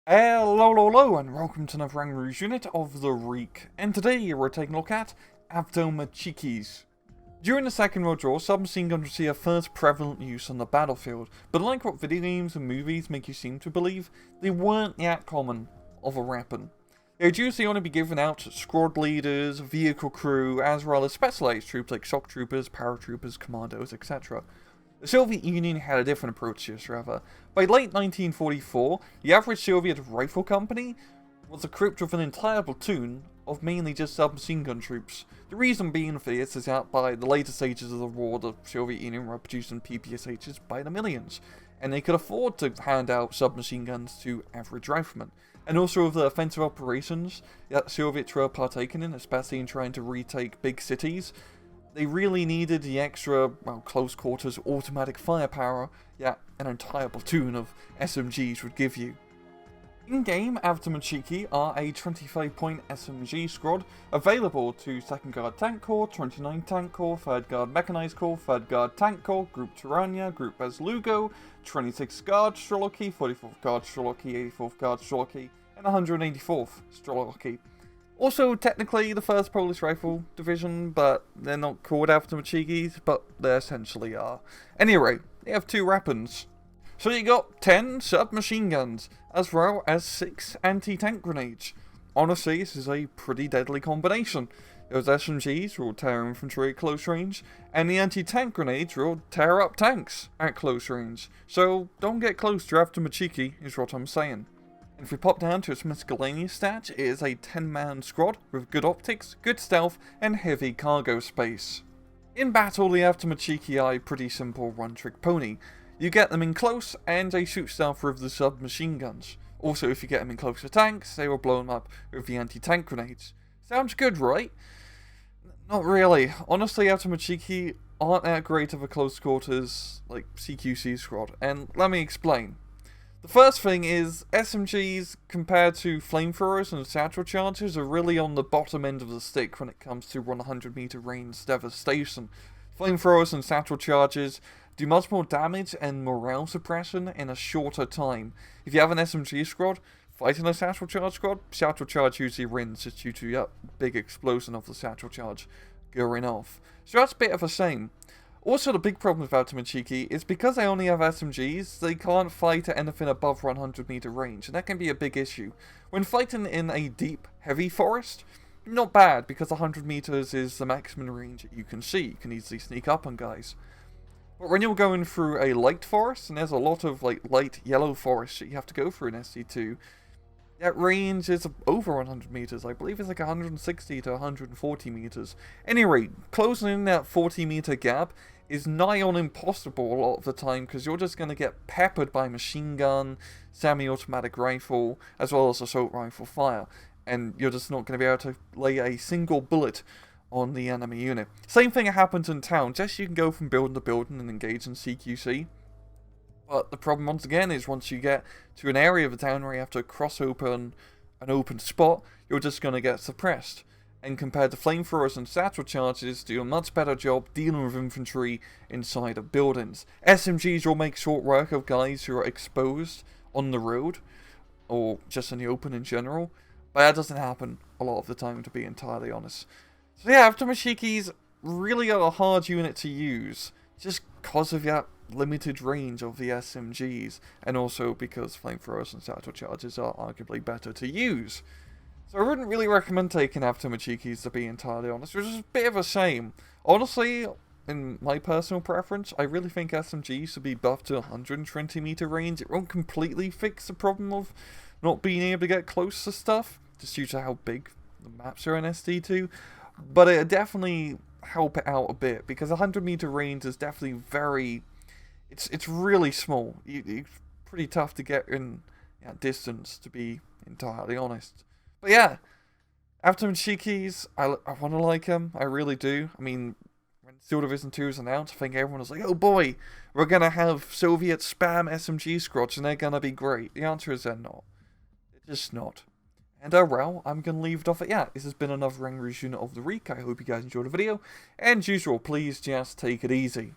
Hello, and welcome to another Angry unit of the week. And today we're taking a look at Avtomatchikis. During the Second World War, submachine guns received their first prevalent use on the battlefield, but unlike what video games and movies make you seem to believe, they weren't that common of a weapon. They would usually only be given out to squad leaders, vehicle crew, as well as specialized troops like shock troopers, paratroopers, commandos, etc. The Soviet Union had a different approach to this, rather. By late 1944, the average Soviet rifle company was equipped with an entire platoon of mainly just submachine gun troops. The reason being for this is that by the later stages of the war, the Soviet Union were producing PPSHs by the millions, and they could afford to hand out submachine guns to average riflemen. And also with the offensive operations that Soviets were partaking in, especially in trying to retake big cities, they really needed the extra, close quarters automatic firepower that an entire platoon of SMGs would give you. In-game, Avtomatchiki are a 25-point SMG squad available to 2nd Guard Tank Corps, 29 Tank Corps, 3rd Guard Mechanized Corps, 3rd Guard Tank Corps, Group Tirania, Group Bezlugo, 26th Guard Strelocki, 44th Guard Strelocki, 84th Guard Strelocki, and 184th Strelocki. Also, technically, the 1st Polish Rifle Division, but they're not called Avtomatchikis, but they essentially are. Anyway, they have 2 weapons. So you got 10 submachine guns, as well as 6 anti-tank grenades. Honestly, this is a pretty deadly combination. Those SMGs will tear infantry at close range, and the anti-tank grenades will tear up tanks at close range. So don't get close to Avtomatchiki, is what I'm saying. And if we pop down to its miscellaneous stats, it is a 10-man squad with good optics, good stealth, and heavy cargo space. In battle, the Avtomatchiki are a pretty simple one-trick pony. You get them in close, and they shoot stealth with the submachine guns. Also, if you get them in close to tanks, they will blow them up with the anti-tank grenades. Sounds good, right? Not really. Honestly, Avtomatchiki aren't that great of a close quarters, like, CQC squad, and let me explain. The first thing is, SMGs compared to flamethrowers and satchel charges are really on the bottom end of the stick when it comes to 100 meter range devastation. Flamethrowers and satchel charges do much more damage and morale suppression in a shorter time. If you have an SMG squad fighting a satchel charge usually wins just due to that big explosion of the satchel charge going off. So that's a bit of a shame. Also, the big problem with Avtomatchiki is because they only have SMGs, they can't fight at anything above 100 meter range, and that can be a big issue. When fighting in a deep, heavy forest, not bad, because 100 meters is the maximum range that you can see. You can easily sneak up on guys. But when you're going through a light forest, and there's a lot of light yellow forest that you have to go through in SC2, that range is over 100 meters. I believe it's like 160 to 140 meters. Anyway, closing in that 40 meter gap is nigh on impossible a lot of the time, because you're just going to get peppered by machine gun, semi-automatic rifle, as well as assault rifle fire. And you're just not going to be able to lay a single bullet on the enemy unit. Same thing happens in town. Just you can go from building to building and engage in CQC. But the problem once again is once you get to an area of the town where you have to cross open an open spot, you're just going to get suppressed. And compared to flamethrowers and satchel charges, do a much better job dealing with infantry inside of buildings. SMGs will make short work of guys who are exposed on the road, or just in the open in general, but that doesn't happen a lot of the time, to be entirely honest. So yeah, Avtomatchikis really are a hard unit to use, just because of that limited range of the SMGs, and also because flamethrowers and satchel charges are arguably better to use. So I wouldn't really recommend taking Avtomatchikis, to be entirely honest, which is a bit of a shame. Honestly, in my personal preference, I really think SMGs should be buffed to 120 meter range. It won't completely fix the problem of not being able to get close to stuff, just due to how big the maps are in SD2, but it'll definitely help it out a bit, because 100 meter range is definitely very... It's really small. It's pretty tough to get in that distance, to be entirely honest. But yeah, Avtomatchikis, I want to like them, I really do. I mean, when Steel Division 2 was announced, I think everyone was like, oh boy, we're going to have Soviet spam SMG squads and they're going to be great. The answer is they're not. They're just not. And well, I'm going to leave it off at that. This has been another Angry unit of the week. I hope you guys enjoyed the video. And as usual, please just take it easy.